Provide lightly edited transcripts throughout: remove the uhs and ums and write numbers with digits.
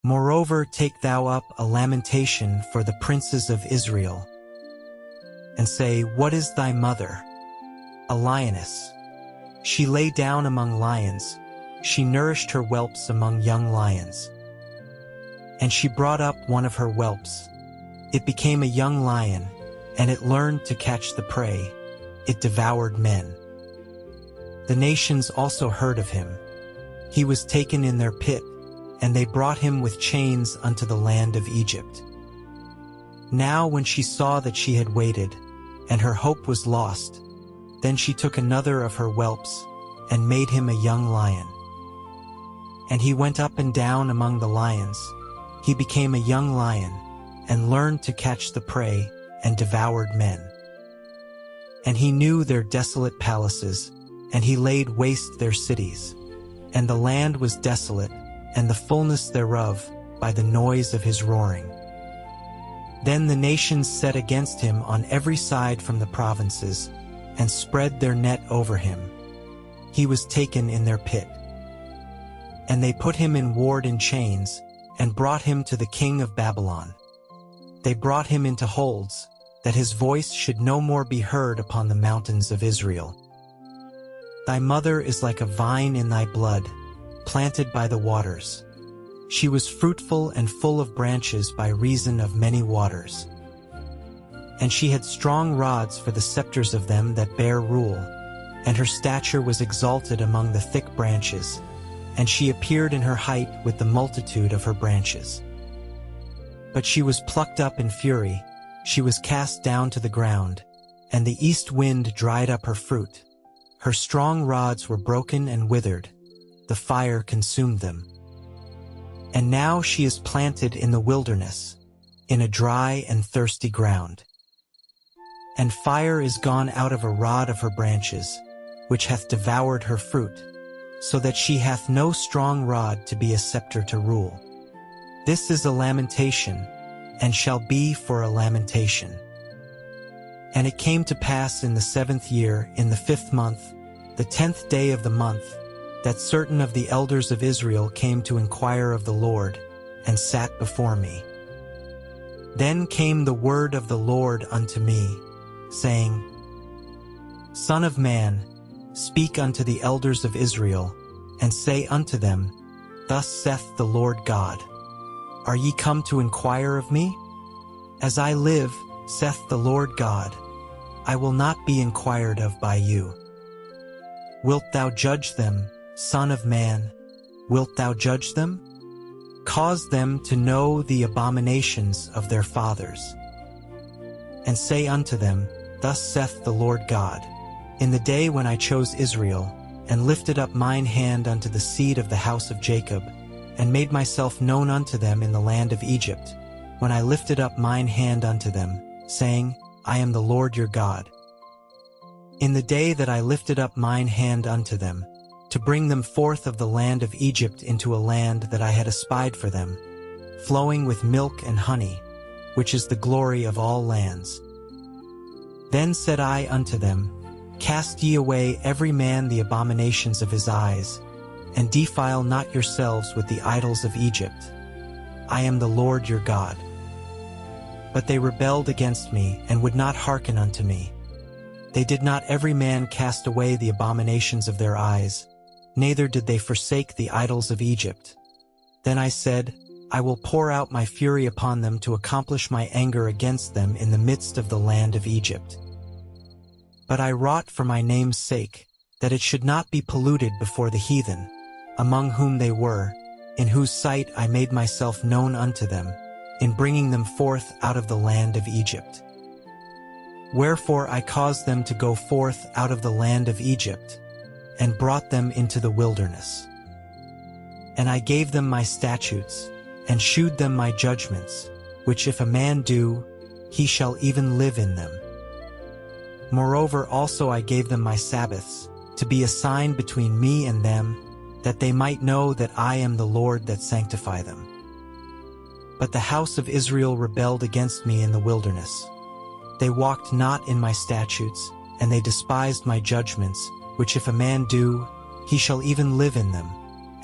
Moreover, take thou up a lamentation for the princes of Israel, and say, What is thy mother? A lioness. She lay down among lions, she nourished her whelps among young lions. And she brought up one of her whelps. It became a young lion, and it learned to catch the prey. It devoured men. The nations also heard of him. He was taken in their pit, and they brought him with chains unto the land of Egypt. Now when she saw that she had waited, and her hope was lost, then she took another of her whelps, and made him a young lion. And he went up and down among the lions. He became a young lion, and learned to catch the prey, and devoured men. And he knew their desolate palaces, and he laid waste their cities. And the land was desolate, and the fullness thereof, by the noise of his roaring. Then the nations set against him on every side from the provinces, and spread their net over him. He was taken in their pit. And they put him in ward in chains, and brought him to the king of Babylon. They brought him into holds, that his voice should no more be heard upon the mountains of Israel. Thy mother is like a vine in thy blood, planted by the waters. She was fruitful and full of branches by reason of many waters. And she had strong rods for the scepters of them that bear rule, and her stature was exalted among the thick branches, and she appeared in her height with the multitude of her branches. But she was plucked up in fury, she was cast down to the ground, and the east wind dried up her fruit. Her strong rods were broken and withered, the fire consumed them. And now she is planted in the wilderness, in a dry and thirsty ground. And fire is gone out of a rod of her branches, which hath devoured her fruit, so that she hath no strong rod to be a scepter to rule. This is a lamentation, and shall be for a lamentation. And it came to pass in the 7th year, in the 5th month, the 10th day of the month, that certain of the elders of Israel came to inquire of the Lord, and sat before me. Then came the word of the Lord unto me, saying, Son of man, speak unto the elders of Israel, and say unto them, Thus saith the Lord God, Are ye come to inquire of me? As I live, saith the Lord God, I will not be inquired of by you. Wilt thou judge them, Son of man? Wilt thou judge them? Cause them to know the abominations of their fathers. And say unto them, Thus saith the Lord God, In the day when I chose Israel, and lifted up mine hand unto the seed of the house of Jacob, and made myself known unto them in the land of Egypt, when I lifted up mine hand unto them, saying, I am the Lord your God. In the day that I lifted up mine hand unto them, to bring them forth of the land of Egypt into a land that I had espied for them, flowing with milk and honey, which is the glory of all lands. Then said I unto them, Cast ye away every man the abominations of his eyes, and defile not yourselves with the idols of Egypt. I am the Lord your God. But they rebelled against me, and would not hearken unto me. They did not every man cast away the abominations of their eyes, neither did they forsake the idols of Egypt. Then I said, I will pour out my fury upon them to accomplish my anger against them in the midst of the land of Egypt. But I wrought for my name's sake, that it should not be polluted before the heathen, among whom they were, in whose sight I made myself known unto them, in bringing them forth out of the land of Egypt. Wherefore I caused them to go forth out of the land of Egypt, and brought them into the wilderness. And I gave them my statutes, and shewed them my judgments, which if a man do, he shall even live in them. Moreover also I gave them my Sabbaths, to be a sign between me and them, that they might know that I am the Lord that sanctify them. But the house of Israel rebelled against me in the wilderness. They walked not in my statutes, and they despised my judgments, which if a man do, he shall even live in them,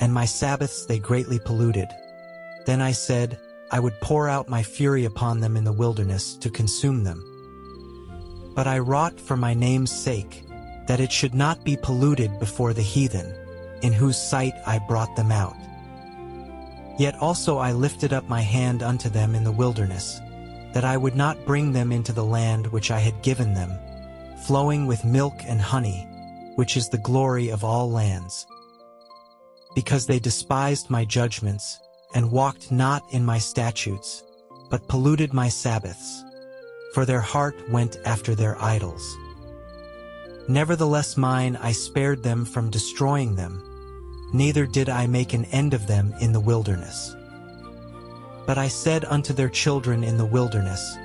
and my Sabbaths they greatly polluted. Then I said, I would pour out my fury upon them in the wilderness to consume them. But I wrought for my name's sake, that it should not be polluted before the heathen, in whose sight I brought them out. Yet also I lifted up my hand unto them in the wilderness, that I would not bring them into the land which I had given them, flowing with milk and honey, which is the glory of all lands. Because they despised my judgments, and walked not in my statutes, but polluted my Sabbaths, for their heart went after their idols. Nevertheless I spared them from destroying them, neither did I make an end of them in the wilderness. But I said unto their children in the wilderness,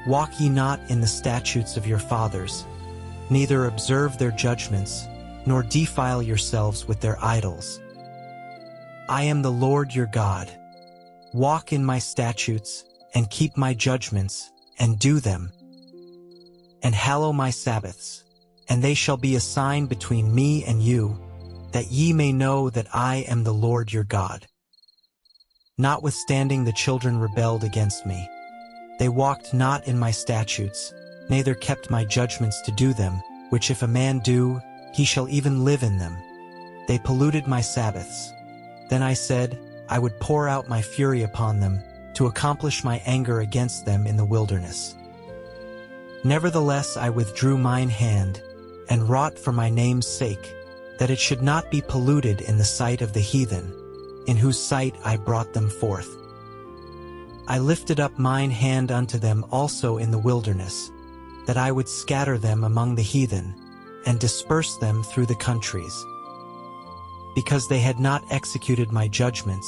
Walk ye not in the statutes of your fathers, neither observe their judgments, nor defile yourselves with their idols. I am the Lord your God. Walk in my statutes, and keep my judgments, and do them, and hallow my Sabbaths, and they shall be a sign between me and you, that ye may know that I am the Lord your God. Notwithstanding the children rebelled against me. They walked not in my statutes, neither kept my judgments to do them, which if a man do, he shall even live in them. They polluted my Sabbaths. Then I said, I would pour out my fury upon them, to accomplish my anger against them in the wilderness. Nevertheless I withdrew mine hand, and wrought for my name's sake, that it should not be polluted in the sight of the heathen, in whose sight I brought them forth. I lifted up mine hand unto them also in the wilderness, that I would scatter them among the heathen, and disperse them through the countries. Because they had not executed my judgments,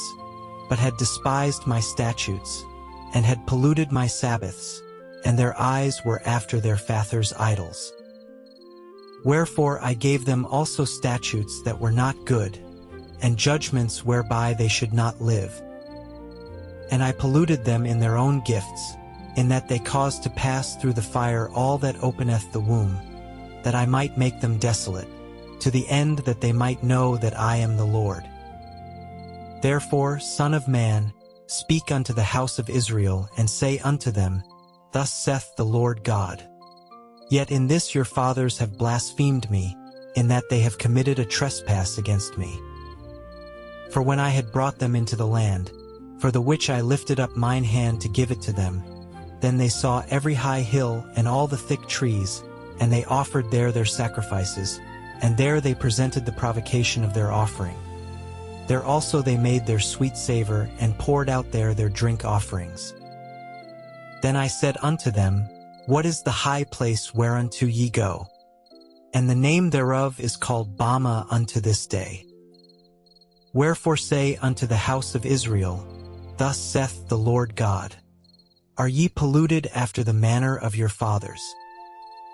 but had despised my statutes, and had polluted my Sabbaths, and their eyes were after their fathers' idols. Wherefore I gave them also statutes that were not good, and judgments whereby they should not live. And I polluted them in their own gifts, in that they caused to pass through the fire all that openeth the womb, that I might make them desolate, to the end that they might know that I am the Lord. Therefore, Son of man, speak unto the house of Israel, and say unto them, Thus saith the Lord God. Yet in this your fathers have blasphemed me, in that they have committed a trespass against me. For when I had brought them into the land, for the which I lifted up mine hand to give it to them, then they saw every high hill and all the thick trees, and they offered there their sacrifices, and there they presented the provocation of their offering. There also they made their sweet savor, and poured out there their drink offerings. Then I said unto them, What is the high place whereunto ye go? And the name thereof is called Bama unto this day. Wherefore say unto the house of Israel, Thus saith the Lord God, Are ye polluted after the manner of your fathers?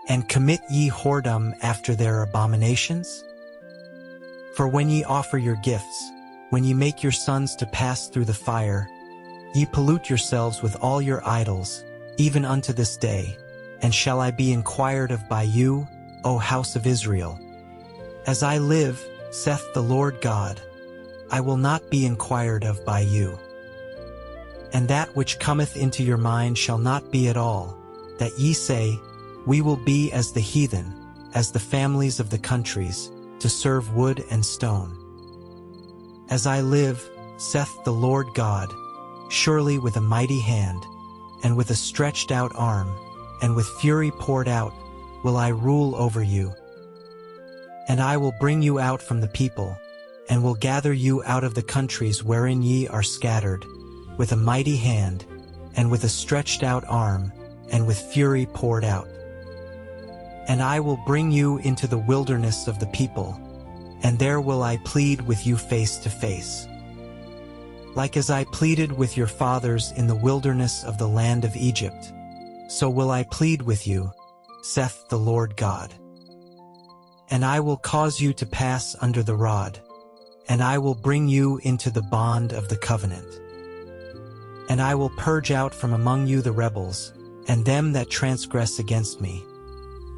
And commit ye whoredom after their abominations? For when ye offer your gifts, when ye make your sons to pass through the fire, ye pollute yourselves with all your idols, even unto this day. And shall I be inquired of by you, O house of Israel? As I live, saith the Lord God, I will not be inquired of by you. And that which cometh into your mind shall not be at all, that ye say, We will be as the heathen, as the families of the countries, to serve wood and stone. As I live, saith the Lord God, surely with a mighty hand, and with a stretched out arm, and with fury poured out, will I rule over you. And I will bring you out from the people, and will gather you out of the countries wherein ye are scattered, with a mighty hand, and with a stretched out arm, and with fury poured out. And I will bring you into the wilderness of the people, and there will I plead with you face to face. Like as I pleaded with your fathers in the wilderness of the land of Egypt, so will I plead with you, saith the Lord God. And I will cause you to pass under the rod, and I will bring you into the bond of the covenant. And I will purge out from among you the rebels, and them that transgress against me.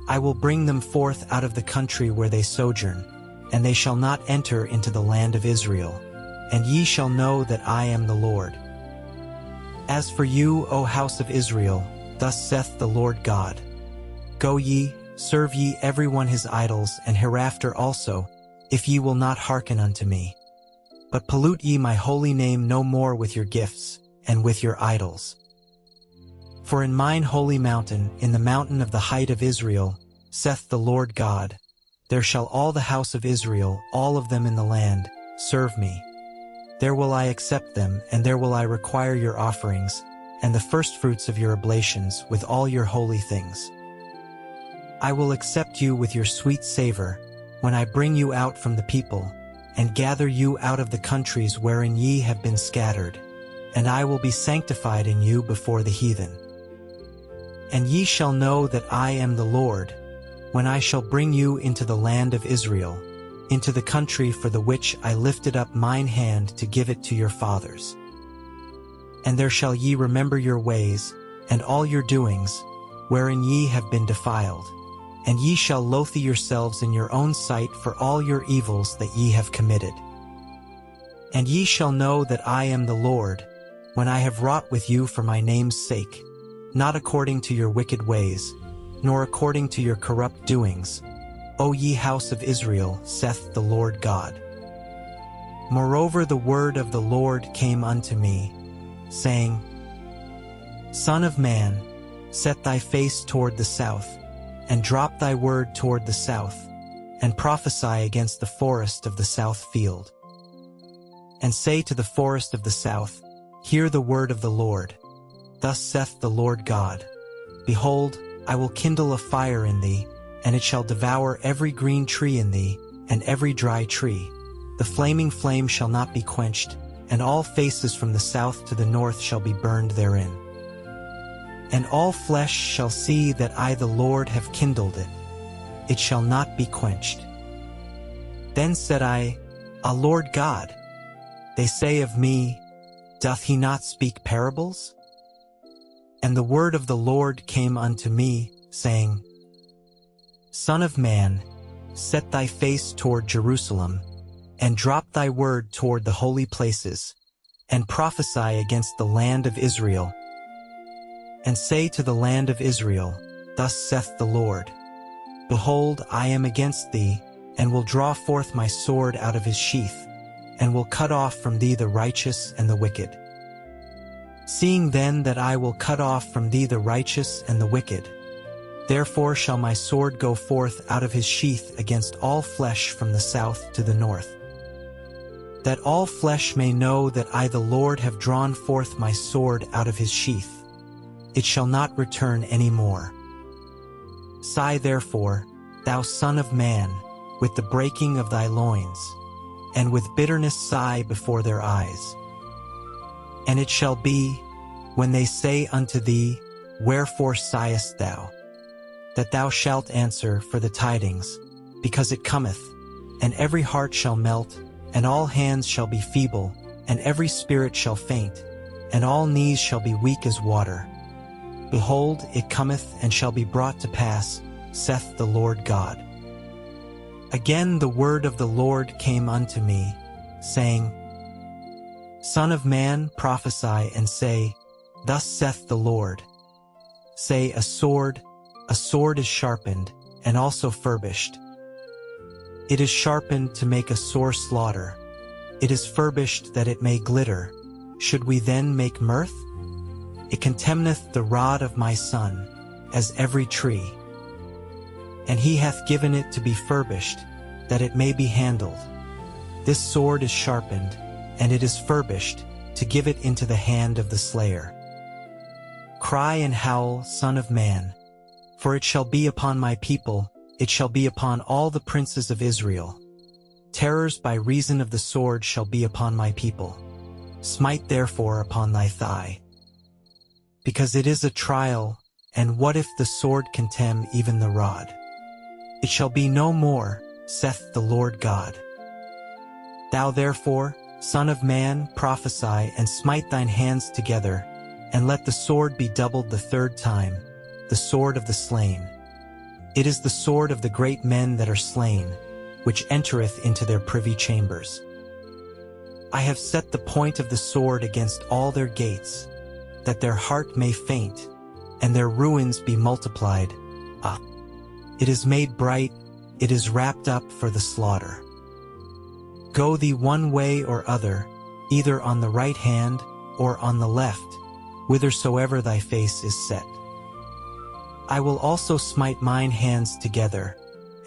I will bring them forth out of the country where they sojourn, and they shall not enter into the land of Israel. And ye shall know that I am the Lord, As for you, O house of Israel, thus saith the Lord God, Go ye, serve ye every one his idols, and hereafter also, if ye will not hearken unto me. But pollute ye my holy name no more with your gifts, and with your idols. For in mine holy mountain, in the mountain of the height of Israel, saith the Lord God, there shall all the house of Israel, all of them in the land, serve me. There will I accept them, and there will I require your offerings, and the firstfruits of your oblations with all your holy things. I will accept you with your sweet savor, when I bring you out from the people, and gather you out of the countries wherein ye have been scattered, and I will be sanctified in you before the heathen. And ye shall know that I am the Lord, when I shall bring you into the land of Israel, into the country for the which I lifted up mine hand to give it to your fathers. And there shall ye remember your ways, and all your doings, wherein ye have been defiled, and ye shall loathe yourselves in your own sight for all your evils that ye have committed. And ye shall know that I am the Lord, when I have wrought with you for my name's sake, not according to your wicked ways, nor according to your corrupt doings, O ye house of Israel, saith the Lord God. Moreover the word of the Lord came unto me, saying, Son of man, set thy face toward the south, and drop thy word toward the south, and prophesy against the forest of the south field. And say to the forest of the south, Hear the word of the Lord. Thus saith the Lord God, Behold, I will kindle a fire in thee, and it shall devour every green tree in thee, and every dry tree. The flaming flame shall not be quenched, and all faces from the south to the north shall be burned therein. And all flesh shall see that I the Lord have kindled it. It shall not be quenched. Then said I, Ah, Lord God, they say of me, Doth he not speak parables? And the word of the Lord came unto me, saying, Son of man, set thy face toward Jerusalem, and drop thy word toward the holy places, and prophesy against the land of Israel. And say to the land of Israel, Thus saith the Lord, Behold, I am against thee, and will draw forth my sword out of his sheath, and will cut off from thee the righteous and the wicked. Seeing then that I will cut off from thee the righteous and the wicked, therefore shall my sword go forth out of his sheath against all flesh from the south to the north, that all flesh may know that I the Lord have drawn forth my sword out of his sheath. It shall not return any more. Sigh therefore, thou son of man, with the breaking of thy loins, and with bitterness sigh before their eyes. And it shall be, when they say unto thee, Wherefore sighest thou? That thou shalt answer for the tidings, because it cometh, and every heart shall melt, and all hands shall be feeble, and every spirit shall faint, and all knees shall be weak as water. Behold, it cometh and shall be brought to pass, saith the Lord God. Again the word of the Lord came unto me, saying, Son of man, prophesy, and say, Thus saith the Lord. Say, a sword is sharpened, and also furbished. It is sharpened to make a sore slaughter. It is furbished that it may glitter. Should we then make mirth? It contemneth the rod of my son, as every tree. And he hath given it to be furbished, that it may be handled. This sword is sharpened, and it is furbished, to give it into the hand of the slayer. Cry and howl, Son of man, for it shall be upon my people, it shall be upon all the princes of Israel. Terrors by reason of the sword shall be upon my people. Smite therefore upon thy thigh. Because it is a trial, and what if the sword contemn even the rod? It shall be no more, saith the Lord God. Thou therefore, Son of man, prophesy, and smite thine hands together, and let the sword be doubled the third time, the sword of the slain. It is the sword of the great men that are slain, which entereth into their privy chambers. I have set the point of the sword against all their gates. that their heart may faint, and their ruins be multiplied. It is made bright, it is wrapped up for the slaughter. Go thee one way or other, either on the right hand or on the left, whithersoever thy face is set. I will also smite mine hands together,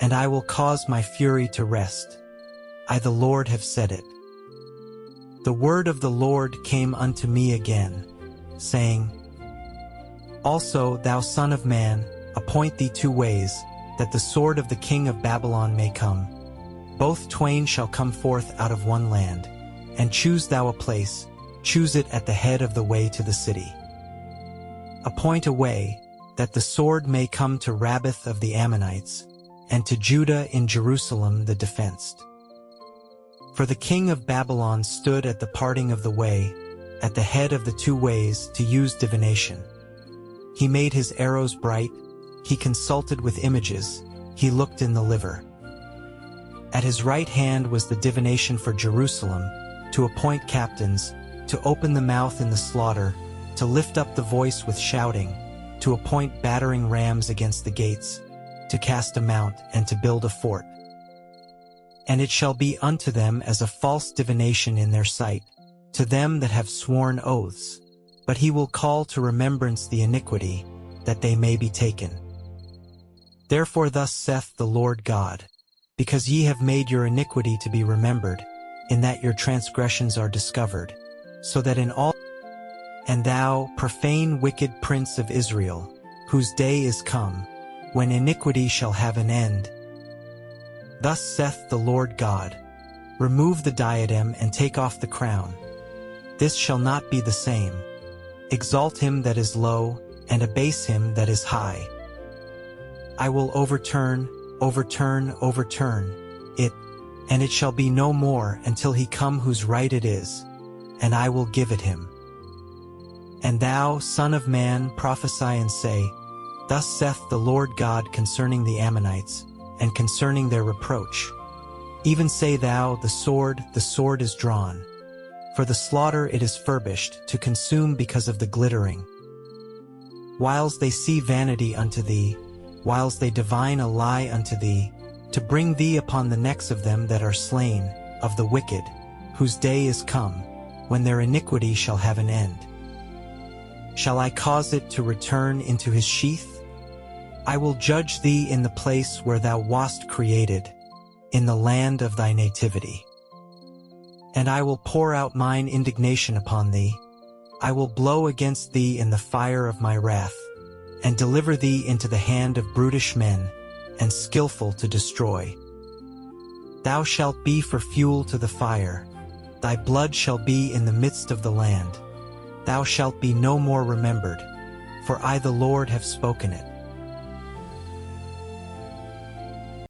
and I will cause my fury to rest. I the Lord have said it. The word of the Lord came unto me again, saying, Also, thou son of man, appoint thee 2 ways, that the sword of the king of Babylon may come. Both twain shall come forth out of one land, and choose thou a place, choose it at the head of the way to the city. Appoint a way, that the sword may come to Rabbath of the Ammonites, and to Judah in Jerusalem the defenced. For the king of Babylon stood at the parting of the way, at the head of the 2 ways, to use divination. He made his arrows bright, he consulted with images, he looked in the liver. At his right hand was the divination for Jerusalem, to appoint captains, to open the mouth in the slaughter, to lift up the voice with shouting, to appoint battering rams against the gates, to cast a mount, and to build a fort. And it shall be unto them as a false divination in their sight, to them that have sworn oaths, but he will call to remembrance the iniquity, that they may be taken. Therefore thus saith the Lord God, because ye have made your iniquity to be remembered, in that your transgressions are discovered, so that in all. And thou, profane wicked prince of Israel, whose day is come, when iniquity shall have an end. Thus saith the Lord God, Remove the diadem and take off the crown. This shall not be the same. Exalt him that is low, and abase him that is high. I will overturn it, and it shall be no more until he come whose right it is, and I will give it him. And thou, son of man, prophesy and say, Thus saith the Lord God concerning the Ammonites, and concerning their reproach. Even say thou, the sword is drawn. For the slaughter it is furbished, to consume because of the glittering. Whiles they see vanity unto thee, whiles they divine a lie unto thee, to bring thee upon the necks of them that are slain, of the wicked, whose day is come, when their iniquity shall have an end. Shall I cause it to return into his sheath? I will judge thee in the place where thou wast created, in the land of thy nativity. And I will pour out mine indignation upon thee. I will blow against thee in the fire of my wrath, and deliver thee into the hand of brutish men, and skillful to destroy. Thou shalt be for fuel to the fire, thy blood shall be in the midst of the land. Thou shalt be no more remembered, for I the Lord have spoken it.